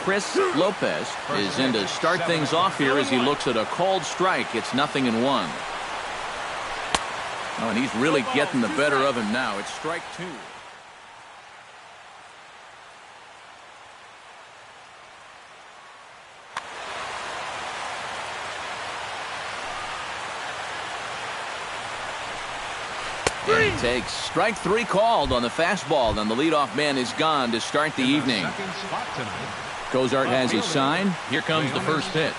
Chris Lopez is in to start things off here as he looks at a called strike. It's 0-1. Oh, and he's really getting the better of him now. It's strike 2. And he takes strike 3 called on the fastball. Then the leadoff man is gone to start the evening. Cozart has his sign. Here comes the first pitch.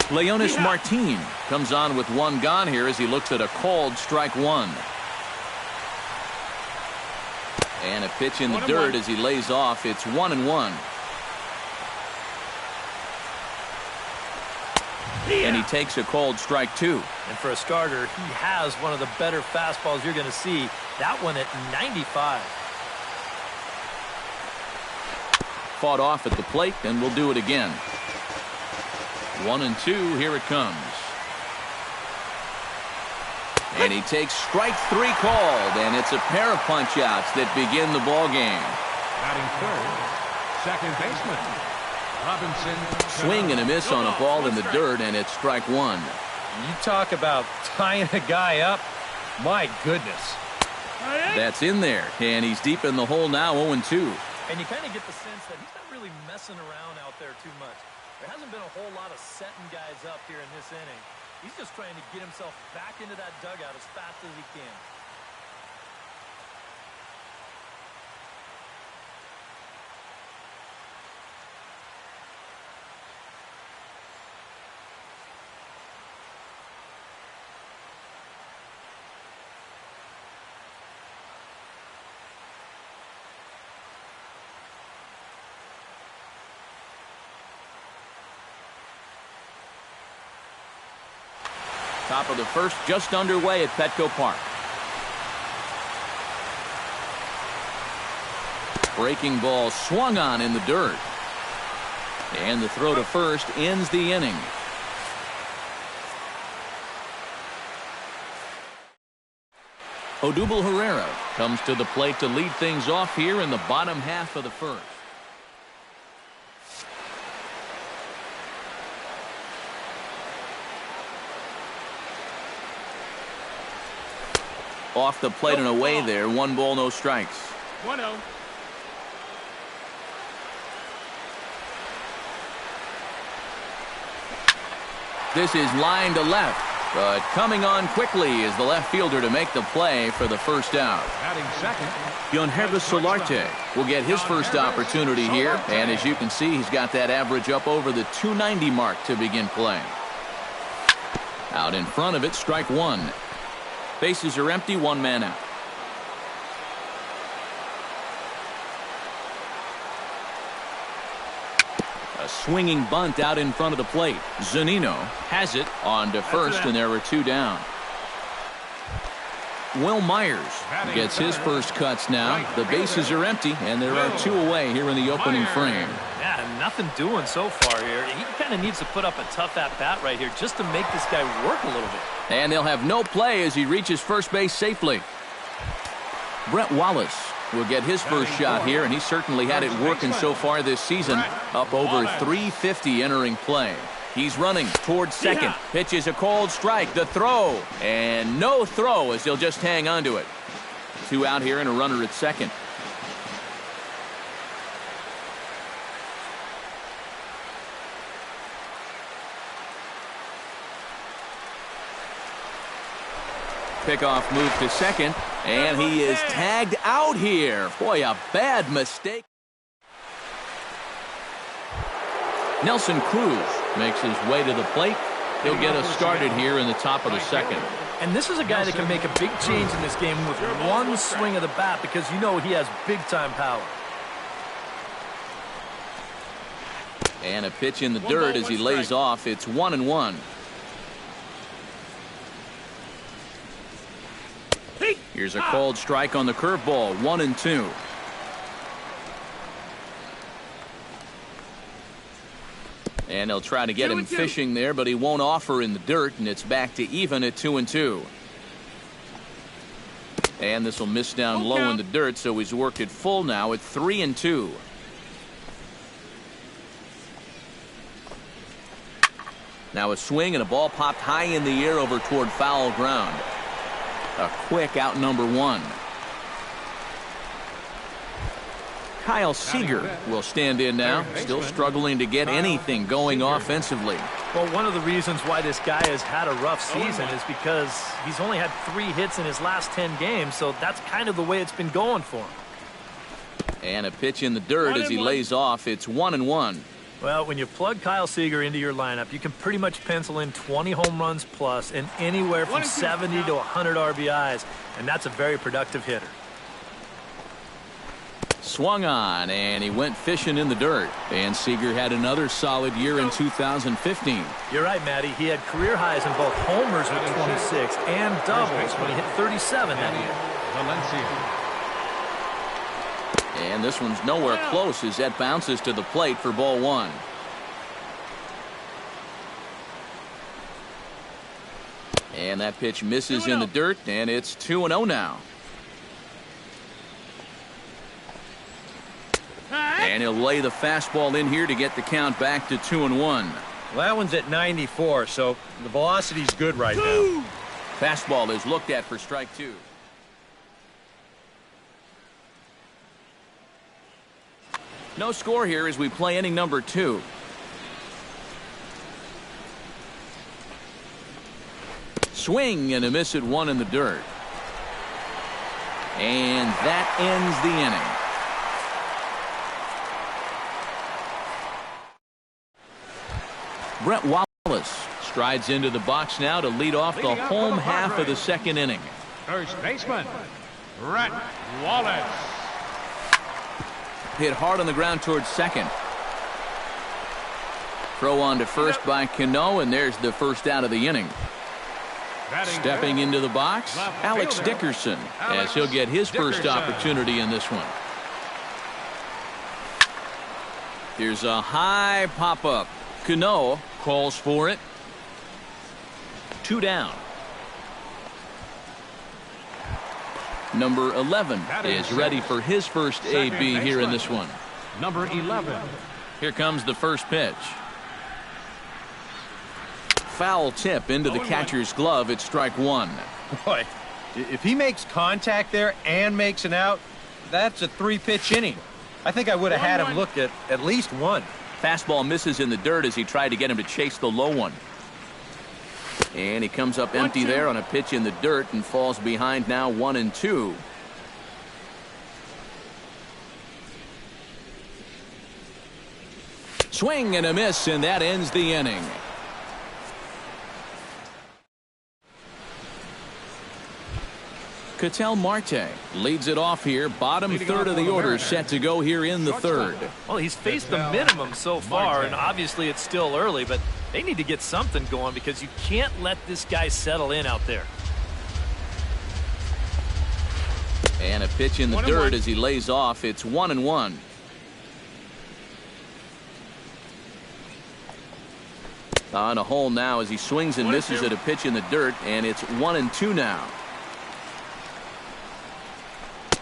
Leonis Martin comes on with 1 gone here as he looks at a called strike 1. And a pitch in the dirt as he lays off. It's 1-1. And he takes a called strike 2. And for a starter, he has one of the better fastballs you're going to see. That one at 95. Fought off at the plate, and we'll do it again. 1-2, here it comes. And he takes strike 3 called, and it's a pair of punch-outs that begin the ball game. Batting third, second baseman Robinson. Swing and a miss on a ball in the dirt, and it's strike 1. You talk about tying a guy up. My goodness. That's in there, and he's deep in the hole now, 0-2. And you kind of get the sense that he's not really messing around out there too much. There hasn't been a whole lot of setting guys up here in this inning. He's just trying to get himself back into that dugout as fast as he can. Top of the first, just underway at Petco Park. Breaking ball swung on in the dirt. And the throw to first ends the inning. Odubel Herrera comes to the plate to lead things off here in the bottom half of the first. Off the plate and away there. 1 ball, no strikes. 1-0. This is line to left, but coming on quickly is the left fielder to make the play for the first out. Batting second, Yonhervis Solarte will get his first opportunity here, and as you can see, he's got that average up over the 290 mark to begin play. Out in front of it, strike 1. Bases are empty, 1 man out. A swinging bunt out in front of the plate. Zunino has it on to first, and there are 2 down. Will Myers gets his first cuts now. The bases are empty, and there are 2 away here in the opening frame. Yeah, nothing doing so far here. He kind of needs to put up a tough at-bat right here just to make this guy work a little bit. And they'll have no play as he reaches first base safely. Brett Wallace will get his first shot here, and he certainly had it working so far this season. Up over 350 entering play. He's running towards second. Pitches a called strike. The throw. And no throw as he'll just hang on to it. 2 out here and a runner at second. Pickoff move to second, and he is tagged out here. Boy, a bad mistake. Nelson Cruz makes his way to the plate. He'll get us started here in the top of the second. And this is a guy that can make a big change in this game with 1 swing of the bat, because you know he has big-time power. And a pitch in the dirt as he lays off. It's 1-1. Here's a called strike on the curveball. 1-2. And they'll try to get him fishing there, but he won't offer in the dirt, and it's back to even at 2-2. And this will miss down low in the dirt, so he's worked it full now at 3-2. Now a swing and a ball popped high in the air over toward foul ground. A quick out number one. Kyle Seager will stand in now, still struggling to get anything going offensively. Well, one of the reasons why this guy has had a rough season is because he's only had 3 hits in his last 10 games, so that's kind of the way it's been going for him. And a pitch in the dirt as he lays off. It's 1-1. Well, when you plug Kyle Seager into your lineup, you can pretty much pencil in 20 home runs plus and anywhere from 70 to 100 RBIs, and that's a very productive hitter. Swung on, and he went fishing in the dirt. And Seager had another solid year in 2015. You're right, Matty. He had career highs in both homers with 26 and doubles when he hit 37 that year. And this one's nowhere close as that bounces to the plate for ball one. And that pitch misses in the dirt, and it's 2-0 now. And he'll lay the fastball in here to get the count back to 2-1. Well, that one's at 94, so the velocity's good right now. Fastball is looked at for strike 2. No score here as we play inning number 2. Swing and a miss at 1 in the dirt. And that ends the inning. Brett Wallace strides into the box now to lead off the home half of the second inning. First baseman, Brett Wallace. Hit hard on the ground towards second. Throw on to first by Cano, and there's the first out of the inning. Stepping into the box, Alex Dickerson, as he'll get his first opportunity in this one. Here's a high pop-up. Cano calls for it. 2 down. Number 11 is ready for his first AB here in this one. Number 11. Here comes the first pitch. Foul tip into the catcher's glove. It's strike 1. Boy, if he makes contact there and makes an out, that's a 3-pitch inning. I think I would have had him look at least 1. Fastball misses in the dirt as he tried to get him to chase the low one. And he comes up empty there on a pitch in the dirt and falls behind now 1-2. Swing and a miss, and that ends the inning. Ketel Marte leads it off here. Bottom third of the order set to go here in the third. Well, he's faced the minimum so far, and obviously it's still early, but they need to get something going because you can't let this guy settle in out there. And a pitch in the dirt as he lays off. It's 1-1. On a hole now as he swings and misses at a pitch in the dirt, and it's 1-2 now.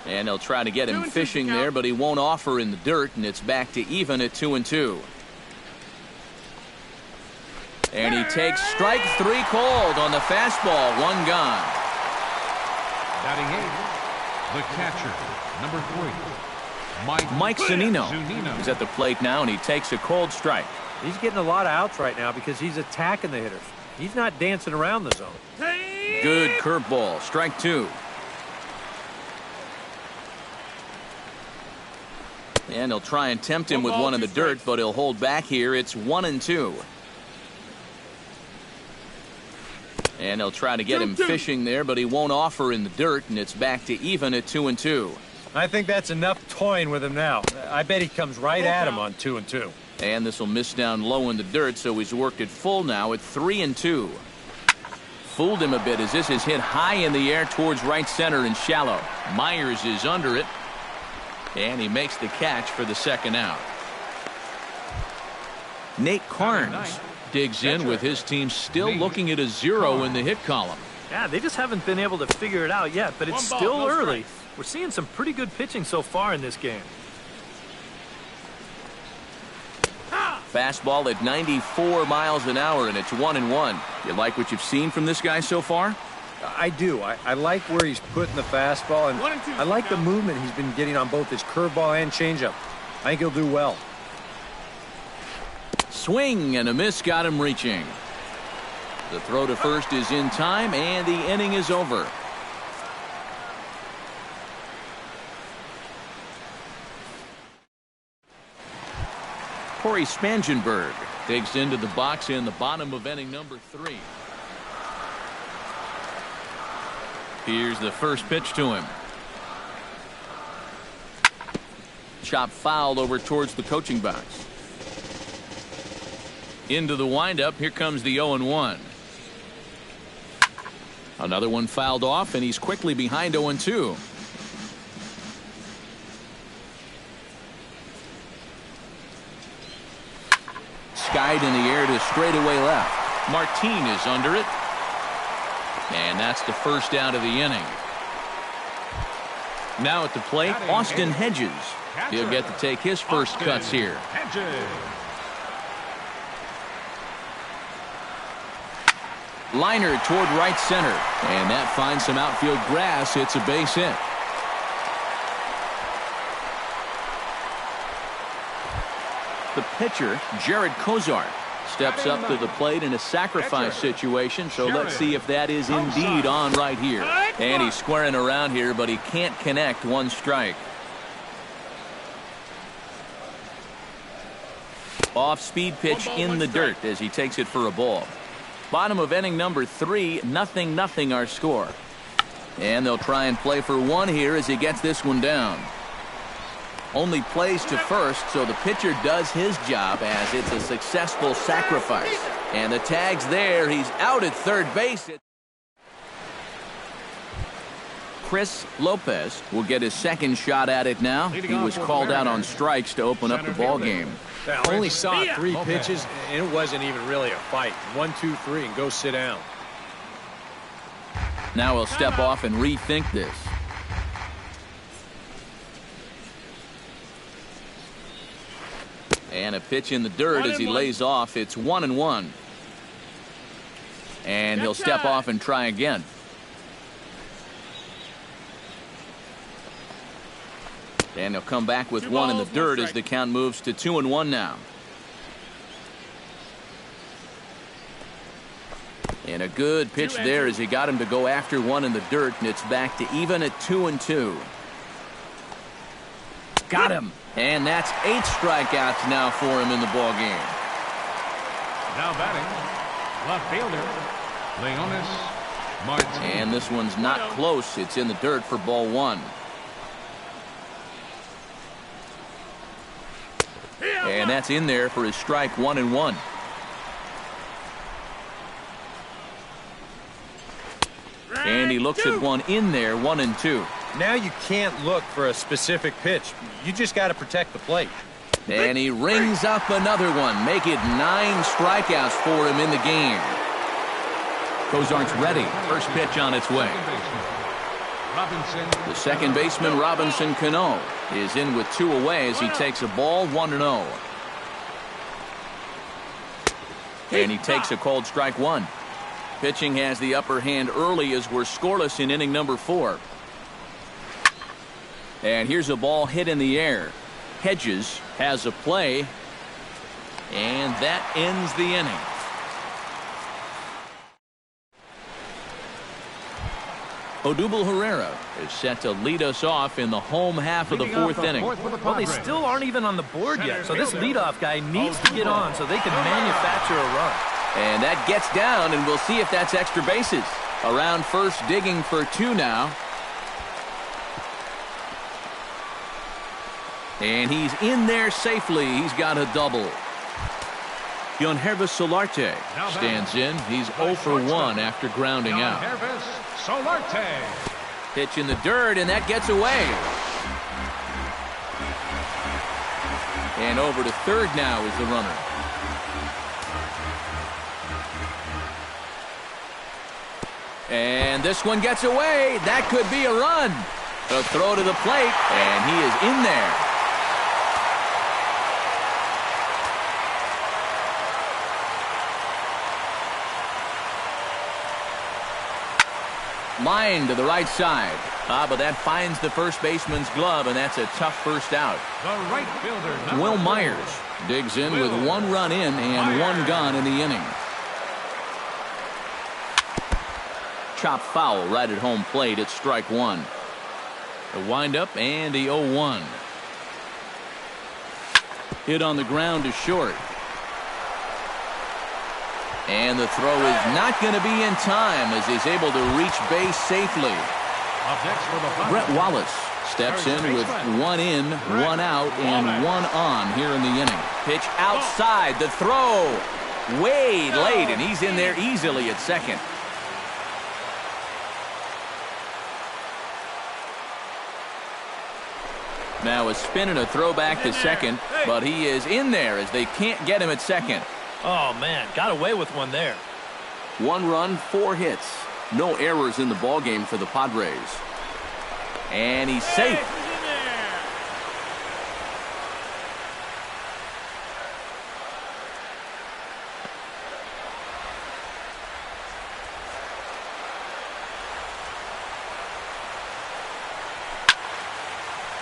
And they'll try to get him fishing there, but he won't offer in the dirt, and it's back to even at 2-2. And he takes strike 3 called on the fastball. 1 gone. Batting 8, the catcher, number 3, Mike Zunino is at the plate now, and he takes a cold strike. He's getting a lot of outs right now because he's attacking the hitters. He's not dancing around the zone. Good curveball. Strike 2. And he'll try and tempt him with 1 in the dirt, but he'll hold back here. It's 1-2. And he'll try to get him fishing there, but he won't offer in the dirt, and it's back to even at 2-2. I think that's enough toying with him now. I bet he comes right at him on 2-2. And this will miss down low in the dirt, so he's worked it full now at 3-2. Fooled him a bit as this is hit high in the air towards right center and shallow. Myers is under it. And he makes the catch for the second out. Nate Carnes digs in with his team still looking at a 0 in the hit column. Yeah, they just haven't been able to figure it out yet, but it's still early. We're seeing some pretty good pitching so far in this game. Fastball at 94 miles an hour, and it's 1-1. You like what you've seen from this guy so far? I do. I like where he's putting the fastball, and I like the movement he's been getting on both his curveball and changeup. I think he'll do well. Swing and a miss got him reaching. The throw to first is in time, and the inning is over. Corey Spangenberg digs into the box in the bottom of inning number 3. Here's the first pitch to him. Chop fouled over towards the coaching box. Into the windup. Here comes the 0-1. Another one fouled off, and he's quickly behind 0-2. Skied in the air to straightaway left. Martin is under it. And that's the first out of the inning. Now at the plate, Austin Hedges. He'll get to take his first cuts here. Liner toward right center. And that finds some outfield grass. It's a base hit. The pitcher, Jared Kozart, steps up to the plate in a sacrifice situation, so let's see if that is indeed on right here. And he's squaring around here, but he can't connect. 1 strike. Off-speed pitch in the dirt as he takes it for a ball. Bottom of inning number 3, 0-0 our score. And they'll try and play for 1 here as he gets this one down. Only plays to first, so the pitcher does his job as it's a successful sacrifice. And the tag's there. He's out at third base. Chris Lopez will get his second shot at it now. He was called out on strikes to open up the ball game. I only saw 3 pitches, and it wasn't even really a fight. 1, 2, 3, and go sit down. Now he'll step off and rethink this. And a pitch in the dirt as he lays off. It's 1-1. And he'll step off and try again. And he'll come back with 1 in the dirt as the count moves to 2-1 now. And a good pitch there as he got him to go after 1 in the dirt, and it's back to even at 2-2. Got him. And that's 8 strikeouts now for him in the ball game. Now batting, left fielder, Leonis Martin. And this one's not close. It's in the dirt for ball 1. And that's in there for his strike 1-1. And he looks at one in there, 1-2. Now you can't look for a specific pitch. You just got to protect the plate. And he rings up another one. Make it 9 strikeouts for him in the game. Kozart's ready. First pitch on its way. The second baseman, Robinson Cano, is in with 2 away as he takes a ball, 1-0. And he takes a called strike 1. Pitching has the upper hand early as we're scoreless in inning number 4. And here's a ball hit in the air. Hedges has a play, and that ends the inning. Odubel Herrera is set to lead us off in the home half of the 4th inning. Well, they still aren't even on the board yet, so this leadoff guy needs to get on so they can manufacture a run. And that gets down, and we'll see if that's extra bases. Around first, digging for 2 now. And he's in there safely. He's got a double. Yonhervis Solarte stands in. He's 0 for 1 after grounding out. Solarte. Pitch in the dirt, and that gets away. And over to third now is the runner. And this one gets away. That could be a run. A throw to the plate, and he is in there. Line to the right side. But that finds the first baseman's glove, and that's a tough first out. The right fielder, Will Myers digs in with 1 run in and 1 gone in the inning. Chop foul right at home plate. It's strike 1. The windup and the 0-1. Hit on the ground to short. And the throw is not going to be in time as he's able to reach base safely. Brett Wallace steps in with 1 in, 1 out, and 1 on here in the inning. Pitch outside. The throw way late, and he's in there easily at second. Now a spin and a throw back to second, but he is in there as they can't get him at second. Oh, man, got away with one there. 1 run, 4 hits. No errors in the ballgame for the Padres. And he's safe.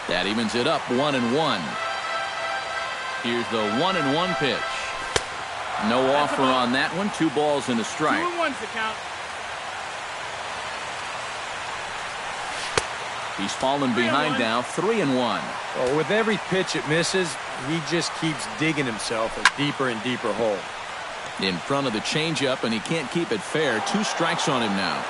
That evens it up 1-1. Here's the 1-1 pitch. No offer on that one. 2 balls and a strike. 2-1's the count. He's fallen behind now, 3-1. Well, with every pitch it misses, he just keeps digging himself a deeper and deeper hole. In front of the changeup, and he can't keep it fair. 2 strikes on him now.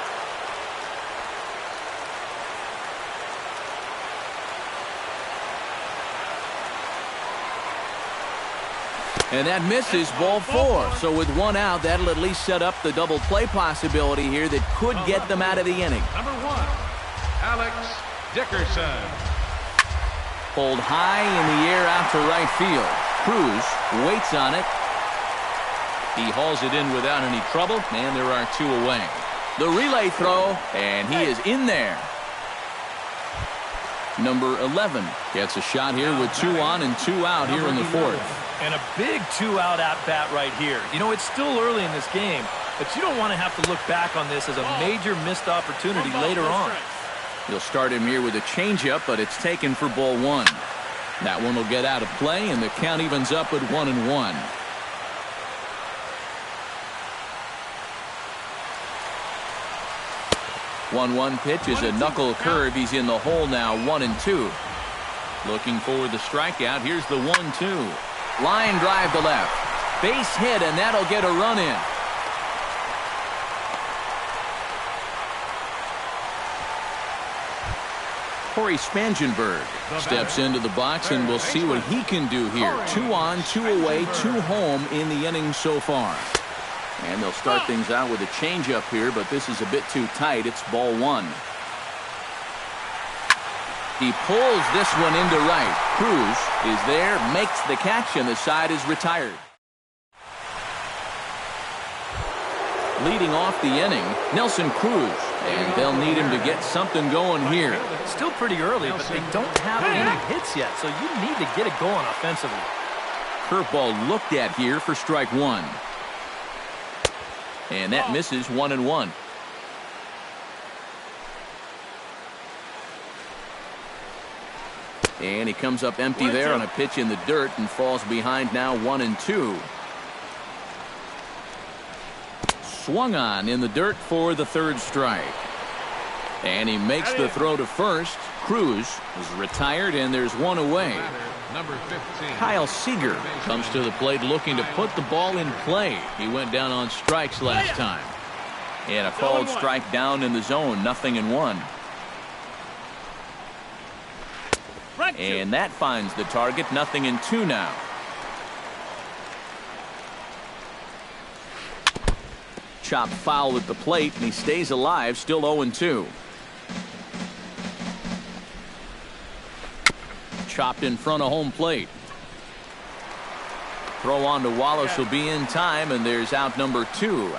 And that misses, ball 4. So with 1 out, that'll at least set up the double play possibility here that could get them out of the inning. Number 1, Alex Dickerson. Pulled high in the air out to right field. Cruz waits on it. He hauls it in without any trouble, and there are 2 away. The relay throw, and he is in there. Number 11 gets a shot here with 2 on and 2 out here in the 4th. And a big 2-out at-bat right here. You know, it's still early in this game, but you don't want to have to look back on this as a major missed opportunity later on. He'll start him here with a changeup, but it's taken for ball 1. That one will get out of play, and the count evens up at 1-1. One pitch is a knuckle curve. He's in the hole now, 1-2. Looking for the strikeout. Here's the 1-2. Line drive to left. Base hit, and that'll get a run in. Corey Spangenberg steps into the box, and we'll see what he can do here. 2 on, 2 away, 2 home in the inning so far. And they'll start things out with a changeup here, but this is a bit too tight. It's ball 1. He pulls this one into right. Cruz is there, makes the catch, and the side is retired. Leading off the inning, Nelson Cruz, and they'll need him to get something going here. Still pretty early, but they don't have any hits yet, so you need to get it going offensively. Curveball looked at here for strike 1. And that misses, 1-1. And he comes up empty there on a pitch in the dirt and falls behind now, 1-2. Swung on in the dirt for the 3rd strike. And he makes the throw to first. Cruz is retired, and there's 1 away. Number 15. Kyle Seager comes to the plate looking to put the ball in play. He went down on strikes last time. And a called strike down in the zone, 0-1. And that finds the target, 0-2 now. Chopped foul at the plate, and he stays alive, still 0-2. Chopped in front of home plate. Throw on to Wallace will be in time, and there's out number 2.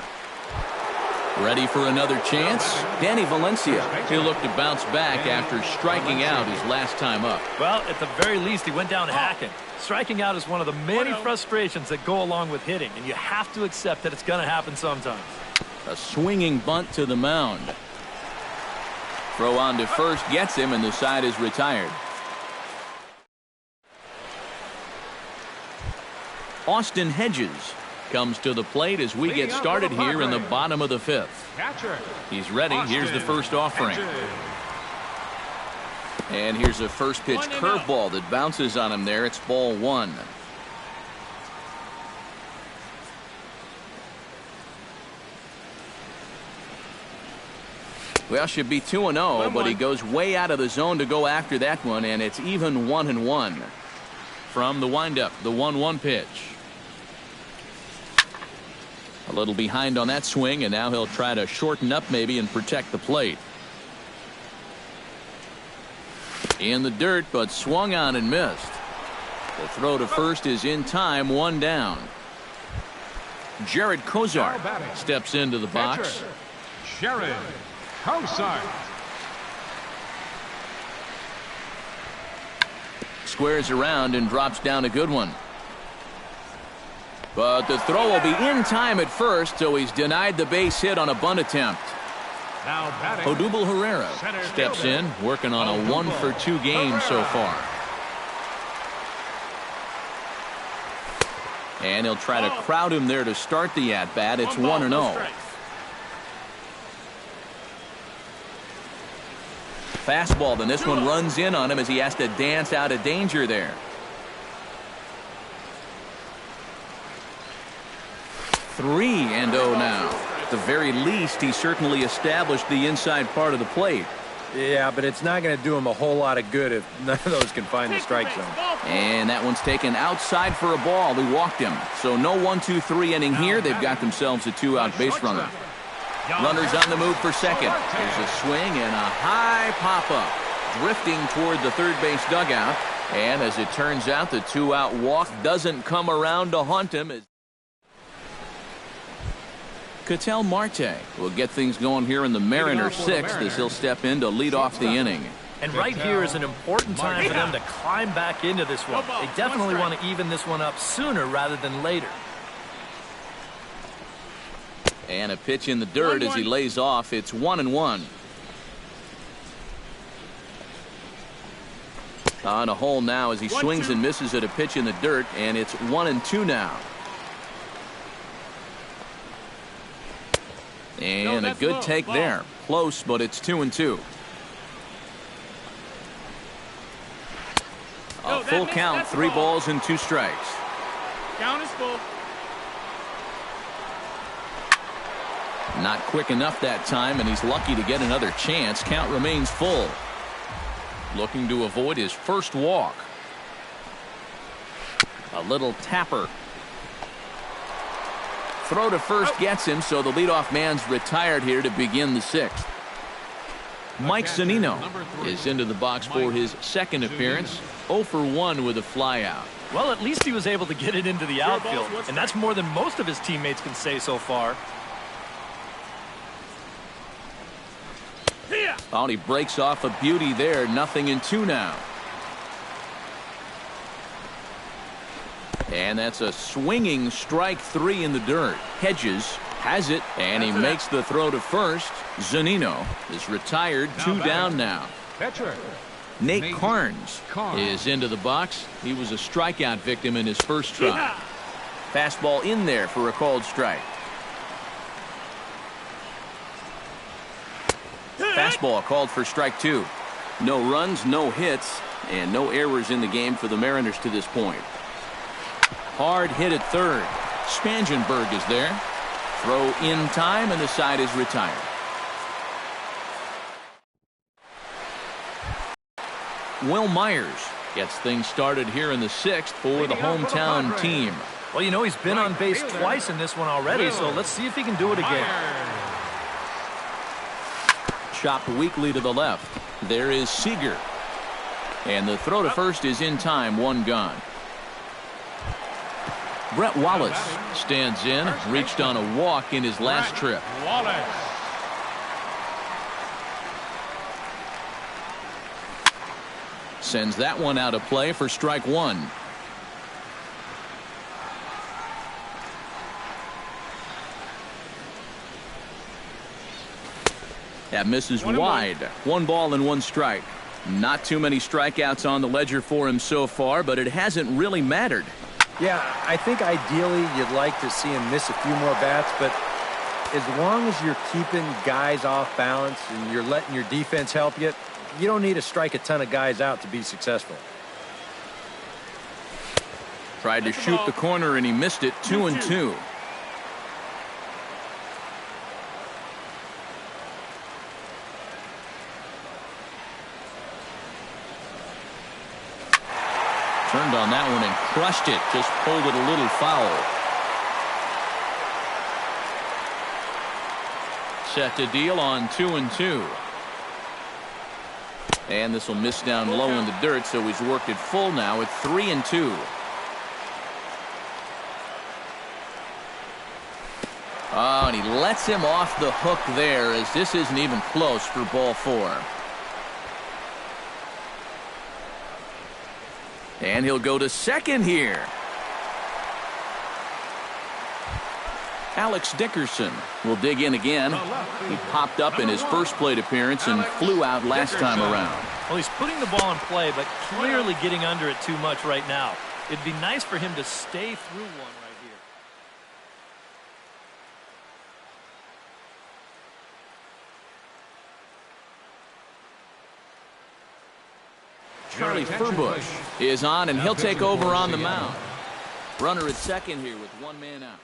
Ready for another chance? Danny Valencia. He'll look to bounce back after striking out his last time up. Well, at the very least, he went down hacking. Striking out is one of the many frustrations that go along with hitting, and you have to accept that it's going to happen sometimes. A swinging bunt to the mound. Throw on to first gets him, and the side is retired. Austin Hedges comes to the plate as we get started here in the bottom of the fifth. He's ready. Here's the first offering. And here's a first pitch curveball that bounces on him there. It's ball one. Well, should be 2-0, but he goes way out of the zone to go after that one, and it's even 1-1. From the windup, the 1-1 pitch. A little behind on that swing, and now he'll try to shorten up maybe and protect the plate. In the dirt, but swung on and missed. The throw to first is in time, one down. Jared Kozar steps into the box. Jared Kozar. Squares around and drops down a good one. But the throw will be in time at first, so he's denied the base hit on a bunt attempt. Now batting, Odubel Herrera steps in, working on a 1-for-2 game so far. And he'll try to crowd him there to start the at-bat. It's 1-0. Fastball, then this one runs in on him as he has to dance out of danger there. 3-0 now. At the very least, he certainly established the inside part of the plate. Yeah, but it's not going to do him a whole lot of good if none of those can find the strike zone. And that one's taken outside for a ball. He walked him. So no 1-2-3 inning here. They've got themselves a two-out base runner. Runners on the move for second. There's a swing and a high pop-up. Drifting toward the third base dugout. And as it turns out, the two-out walk doesn't come around to haunt him. Ketel Marte will get things going here in the Mariners' sixth as he'll step in to lead off the inning. And right here is an important time for them to climb back into this one. They definitely want to even this one up sooner rather than later. And a pitch in the dirt as he lays off. It's 1-1. On a hole now as he swings and misses at a pitch in the dirt, and it's 1-2 now. And a good take there. Close, but it's 2-2. A full count, 3 balls and 2 strikes. Count is full. Not quick enough that time, and he's lucky to get another chance. Count remains full. Looking to avoid his first walk. A little tapper. Throw to first gets him, so the leadoff man's retired here to begin the sixth. Mike Zunino is into the box for his second appearance. 0-for-1 with a flyout. Well, at least he was able to get it into the outfield, and that's more than most of his teammates can say so far. Oh, he breaks off a beauty there. 0-2 now. And that's a swinging strike 3 in the dirt. Hedges has it, and he makes the throw to first. Zunino is retired, 2 down now. Nate Carnes is into the box. He was a strikeout victim in his first try. Fastball in there for a called strike. Fastball called for strike 2. No runs, no hits, and no errors in the game for the Mariners to this point. Hard hit at third. Spangenberg is there. Throw in time, and the side is retired. Will Myers gets things started here in the sixth for the hometown team. Well, you know, he's been on base twice in this one already, so let's see if he can do it again. Chopped weakly to the left. There is Seager. And the throw to first is in time, 1 gone. Brett Wallace stands in, reached on a walk in his last trip. Sends that one out of play for strike 1. That misses wide. 1 ball and 1 strike. Not too many strikeouts on the ledger for him so far, but it hasn't really mattered. Yeah, I think ideally you'd like to see him miss a few more bats, but as long as you're keeping guys off balance and you're letting your defense help you, you don't need to strike a ton of guys out to be successful. Tried to shoot the corner and he missed it. 2-2. Turned on that one and crushed it. Just pulled it a little foul. Set to deal on 2-2. And this will miss down low in the dirt, so he's worked it full now at 3-2. Oh, and he lets him off the hook there, as this isn't even close for ball 4. And he'll go to second here. Alex Dickerson will dig in again. He popped up in his first plate appearance and flew out last time around. Well, he's putting the ball in play, but clearly getting under it too much right now. It'd be nice for him to stay through one right here. Charlie Furbush is on, and he'll take over on the mound. Runner at second here with 1 man out.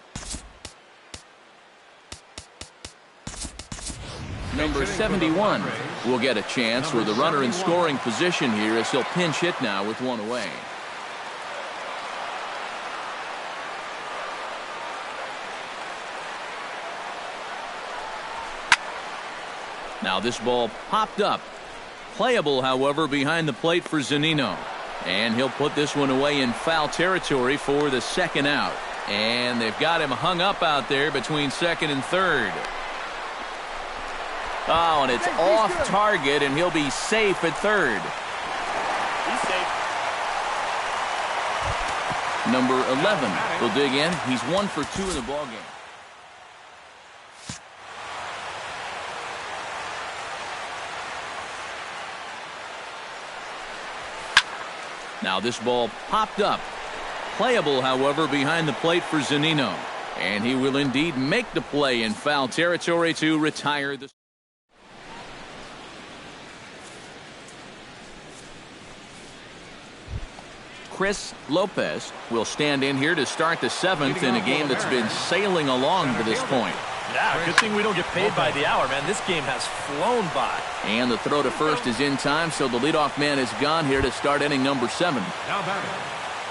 Number 71 will get a chance with the runner in scoring position here, as he'll pinch hit now with 1 away. Now this ball popped up. Playable, however, behind the plate for Zunino. And he'll put this one away in foul territory for the second out. And they've got him hung up out there between second and third. Oh, and it's off target, and he'll be safe at third. He's safe. Number 11 will dig in. He's 1 for 2 in the ballgame. Now this ball popped up. Playable, however, behind the plate for Zunino. And he will indeed make the play in foul territory to retire the... Chris Lopez will stand in here to start the 7th in a game that's been sailing along to this point. Yeah, good thing we don't get paid by the hour, man. This game has flown by. And the throw to first is in time, so the leadoff man is gone here to start inning number 7.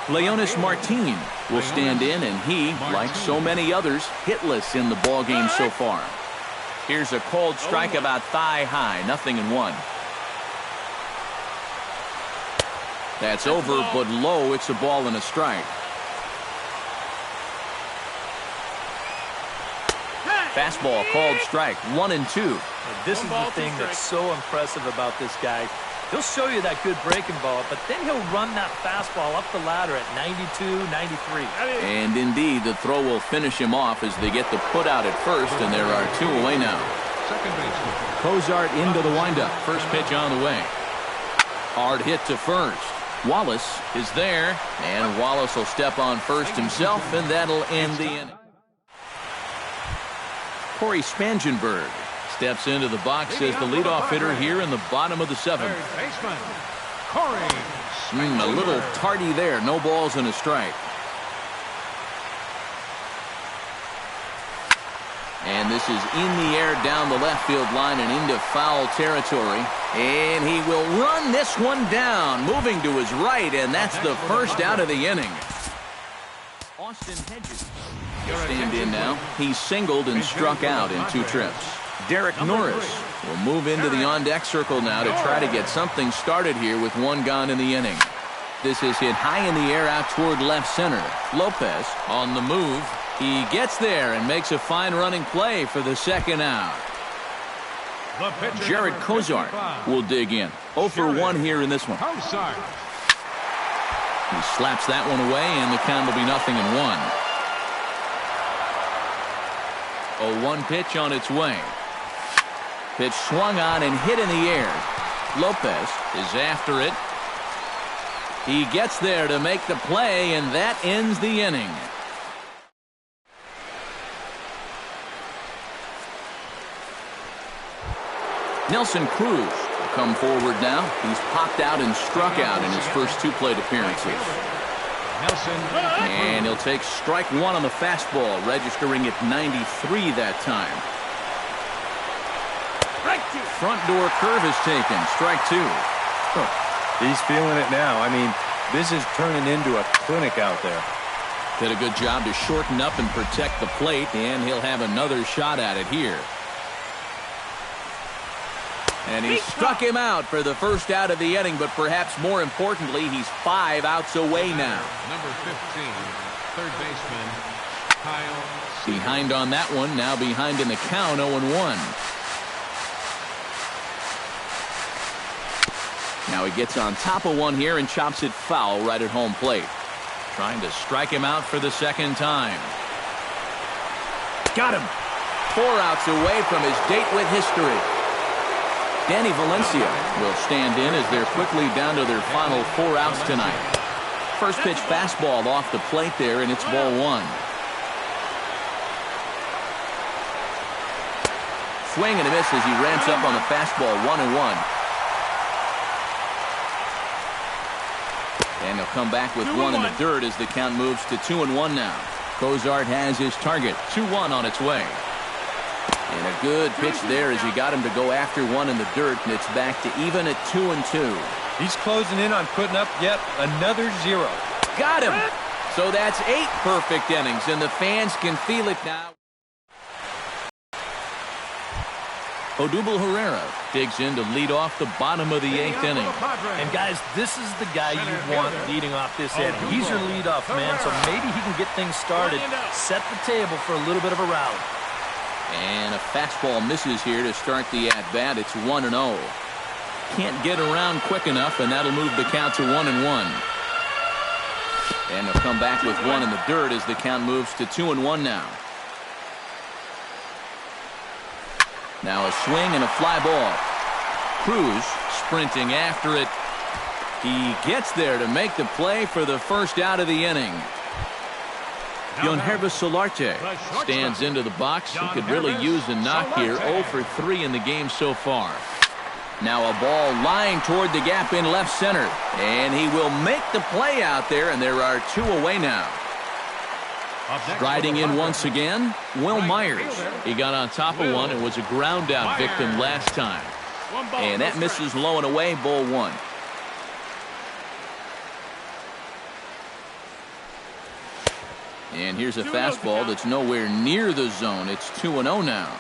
Leonis Martin will stand in, and he, like so many others, hitless in the ballgame so far. Here's a cold strike about thigh high, 0-1. That's over, but low. It's a ball and a strike. Fastball called strike, 1-2. This is the thing that's so impressive about this guy. He'll show you that good breaking ball, but then he'll run that fastball up the ladder at 92, 93. And indeed, the throw will finish him off as they get the put out at first, and there are 2 away now. Cozart into the windup. First pitch on the way. Hard hit to first. Wallace is there, and Wallace will step on first himself, and that'll end the inning. Corey Spangenberg steps into the box as the leadoff hitter here in the bottom of the 7th. A little tardy there. No balls and a strike. And this is in the air down the left field line and into foul territory. And he will run this one down, moving to his right, and that's the first out of the inning. Austin Hedges will stand in now. He's singled and struck out in 2 trips. Derek Norris will move into the on-deck circle now to try to get something started here with 1 gone in the inning. This is hit high in the air out toward left center. Lopez on the move. He gets there and makes a fine running play for the second out. Jared Cozart will dig in. 0 for 1 here in this one. He slaps that one away, and the count will be 0-1. 0-1 pitch on its way. Pitch swung on and hit in the air. Lopez is after it. He gets there to make the play, and that ends the inning. Nelson Cruz will come forward now. He's popped out and struck out in his first 2 plate appearances. And he'll take strike 1 on the fastball, registering at 93 that time. Front door curve is taken. Strike 2. He's feeling it now. I mean, this is turning into a clinic out there. Did a good job to shorten up and protect the plate, and he'll have another shot at it here. And he struck him out for the first out of the inning, but perhaps more importantly, he's 5 outs away now. Number 15, third baseman, Kyle. Behind on that one, now behind in the count, 0-1. Now he gets on top of one here and chops it foul right at home plate. Trying to strike him out for the second time. Got him. 4 outs away from his date with history. Danny Valencia will stand in as they're quickly down to their final 4 outs tonight. First pitch fastball off the plate there, and it's ball 1. Swing and a miss as he ramps up on the fastball, 1-1. And he'll come back with 1 in the dirt as the count moves to 2-1 now. Cozart has his target, 2-1 on its way. And a good pitch there as he got him to go after 1 in the dirt, and it's back to even at 2-2. He's closing in on putting up yet another 0. Got him. So that's 8 perfect innings, and the fans can feel it now. Odubel Herrera digs in to lead off the bottom of the 8th inning. And guys, this is the guy you want leading off this inning. He's your leadoff man, so maybe he can get things started, set the table for a little bit of a rally. And a fastball misses here to start the at-bat. It's 1-0. Can't get around quick enough, and that'll move the count to 1-1. And they'll come back with 1 in the dirt as the count moves to 2-1 now. Now a swing and a fly ball. Cruz sprinting after it. He gets there to make the play for the first out of the inning. Yohanrvis Solarte stands into the box. He could really use a knock here. 0 for 3 in the game so far. Now a ball lying toward the gap in left center. And he will make the play out there, and there are 2 away now. Striding in once again, Will Myers. He got on top of one and was a ground out victim last time. And that misses low and away, ball 1. And here's a fastball that's nowhere near the zone. It's 2-0 now.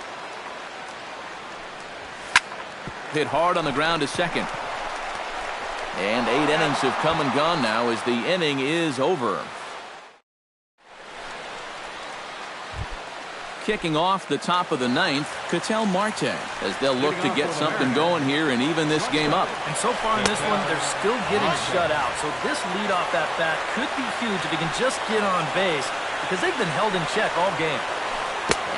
Hit hard on the ground to second. And 8 innings have come and gone now as the inning is over. Kicking off the top of the 9th, Ketel Marte, as they'll look to get something going here and even this game up. And so far in this one, they're still getting shut out. So this leadoff at bat could be huge if he can just get on base, because they've been held in check all game.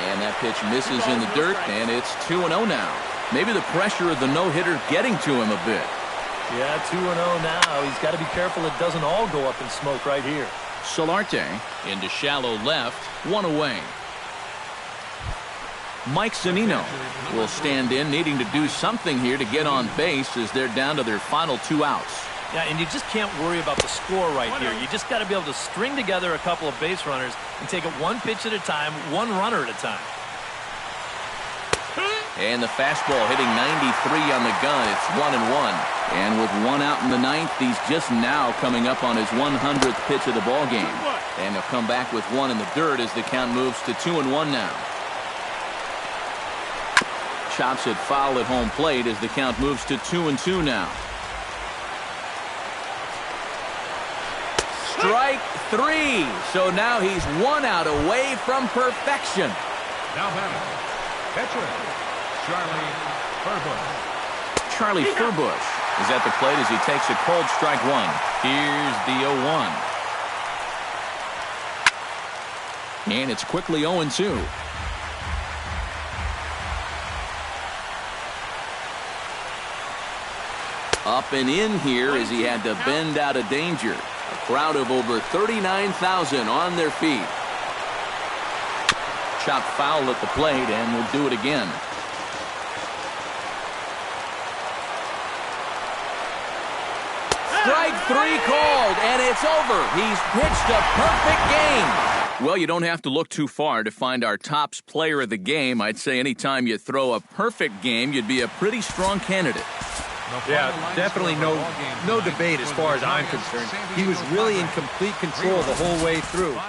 And that pitch misses in the dirt, and it's 2-0 now. Maybe the pressure of the no-hitter getting to him a bit. Yeah, 2-0 now. He's got to be careful it doesn't all go up in smoke right here. Solarte into shallow left, 1 away. Mike Zunino will stand in, needing to do something here to get on base as they're down to their final 2 outs. Yeah, and you just can't worry about the score right here. You just got to be able to string together a couple of base runners and take it 1 pitch at a time, 1 runner at a time. And the fastball hitting 93 on the gun. It's 1-1. And with 1 out in the 9th, he's just now coming up on his 100th pitch of the ball game. And he'll come back with 1 in the dirt as the count moves to 2-1 now. Chops it foul at home plate as the count moves to 2-2 now. Strike 3. So now he's 1 out away from perfection. Now batting, catcher, Charlie Furbush. Charlie Furbush is at the plate as he takes a cold strike 1. Here's the 0-1. And it's quickly 0-2. Up and in here as he had to bend out of danger. A crowd of over 39,000 on their feet. Chopped foul at the plate, and will do it again. Strike 3 called, and it's over. He's pitched a perfect game. Well, you don't have to look too far to find our tops player of the game. I'd say anytime you throw a perfect game, you'd be a pretty strong candidate. Yeah, definitely no debate as far as I'm concerned. He was really in complete control the whole way through.